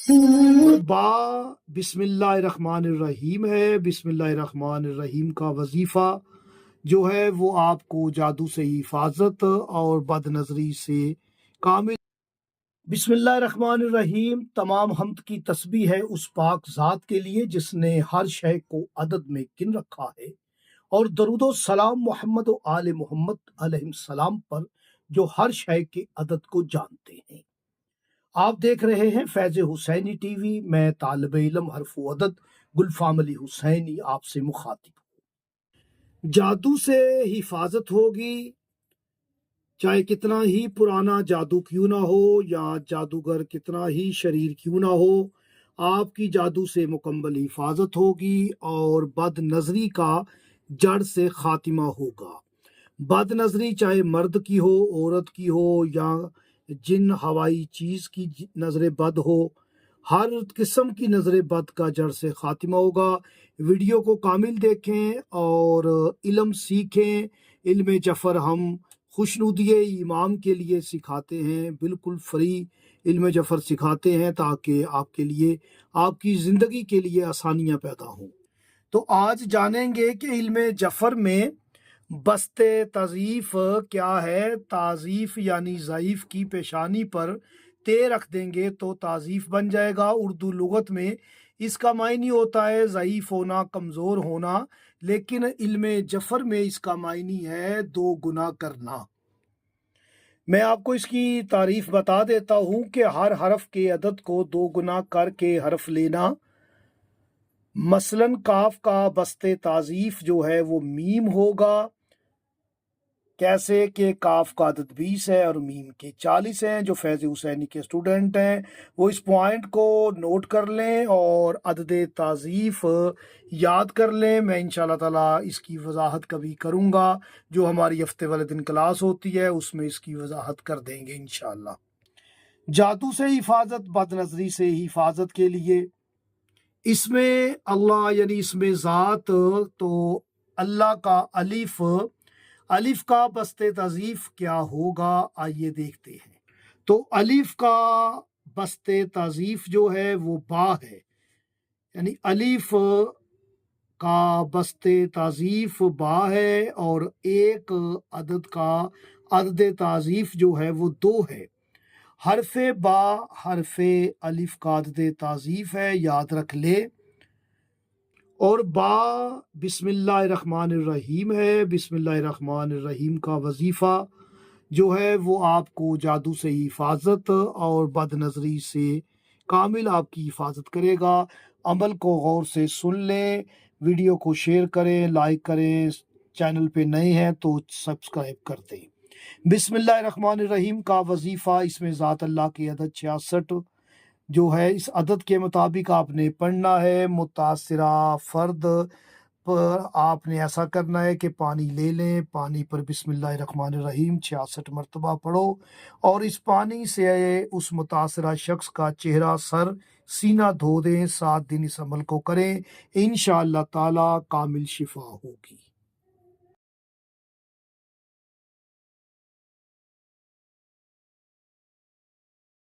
اور با بسم اللہ الرحمن الرحیم ہے۔ بسم اللہ الرحمن الرحیم کا وظیفہ جو ہے وہ آپ کو جادو سے حفاظت اور بد نظری سے کامل۔ بسم اللہ الرحمن الرحیم۔ تمام حمد کی تسبیح ہے اس پاک ذات کے لیے جس نے ہر شے کو عدد میں گن رکھا ہے، اور درود و سلام محمد و آل محمد علیہ السلام پر جو ہر شے کے عدد کو جانتے ہیں۔ آپ دیکھ رہے ہیں فیض حسینی ٹی وی۔ میں طالب علم حرف و عدد گلفام علی حسینی آپ سے مخاطب ہوں۔ جادو سے حفاظت ہوگی، چاہے کتنا ہی پرانا جادو کیوں نہ ہو یا جادوگر کتنا ہی شریر کیوں نہ ہو، آپ کی جادو سے مکمل حفاظت ہوگی اور بد نظری کا جڑ سے خاتمہ ہوگا۔ بد نظری چاہے مرد کی ہو، عورت کی ہو، یا جن ہوائی چیز کی نظر بد ہو، ہر قسم کی نظر بد کا جڑ سے خاتمہ ہوگا۔ ویڈیو کو کامل دیکھیں اور علم سیکھیں۔ علم جفر ہم خوشنودی امام کے لیے سکھاتے ہیں، بالکل فری علم جفر سکھاتے ہیں تاکہ آپ کے لیے، آپ کی زندگی کے لیے آسانیاں پیدا ہوں۔ تو آج جانیں گے کہ علم جفر میں بست تضعیف کیا ہے۔ تعزیف یعنی ضعیف کی پیشانی پر تے رکھ دیں گے تو تعزیف بن جائے گا۔ اردو لغت میں اس کا معنی ہوتا ہے ضعیف ہونا، کمزور ہونا، لیکن علم جفر میں اس کا معنی ہے دو گنا کرنا۔ میں آپ کو اس کی تعریف بتا دیتا ہوں کہ ہر حرف کے عدد کو دو گنا کر کے حرف لینا۔ مثلاً کاف کا بست تعزیف جو ہے وہ میم ہوگا۔ کیسے کہ کاف کا عدد 20 ہے اور میم کے 40 ہیں۔ جو فیض حسینی کے اسٹوڈنٹ ہیں وہ اس پوائنٹ کو نوٹ کر لیں اور عدد تعزیف یاد کر لیں۔ میں انشاءاللہ تعالیٰ اس کی وضاحت کبھی کروں گا، جو ہماری ہفتے والے دن کلاس ہوتی ہے اس میں اس کی وضاحت کر دیں گے انشاءاللہ۔ جادو سے حفاظت، بد نظری سے حفاظت کے لیے اس میں اللہ یعنی اس میں ذات، تو اللہ کا الف کا بست تعزیف کیا ہوگا آئیے دیکھتے ہیں۔ تو الف کا بست تعزیف جو ہے وہ با ہے، یعنی الف کا بست تعزیف با ہے، اور ایک عدد کا عدد تعزیف جو ہے وہ 2 ہے۔ حرف با حرف الف کا عدد تعزیف ہے، یاد رکھ لے۔ اور با بسم اللہ الرحمن الرحیم ہے۔ بسم اللہ الرحمن الرحیم کا وظیفہ جو ہے وہ آپ کو جادو سے حفاظت اور بد نظری سے کامل آپ کی حفاظت کرے گا۔ عمل کو غور سے سن لیں، ویڈیو کو شیئر کریں، لائک کریں، چینل پہ نئے ہیں تو سبسکرائب کر دیں۔ بسم اللہ الرحمن الرحیم کا وظیفہ، اس میں ذات اللہ کی عدد 66 جو ہے، اس عدد کے مطابق آپ نے پڑھنا ہے۔ متاثرہ فرد پر آپ نے ایسا کرنا ہے کہ پانی لے لیں، پانی پر بسم اللہ الرحمن الرحیم 66 مرتبہ پڑھو، اور اس پانی سے اس متاثرہ شخص کا چہرہ، سر، سینہ دھو دیں۔ 7 دن اس عمل کو کریں، انشاءاللہ تعالی کامل شفا ہوگی۔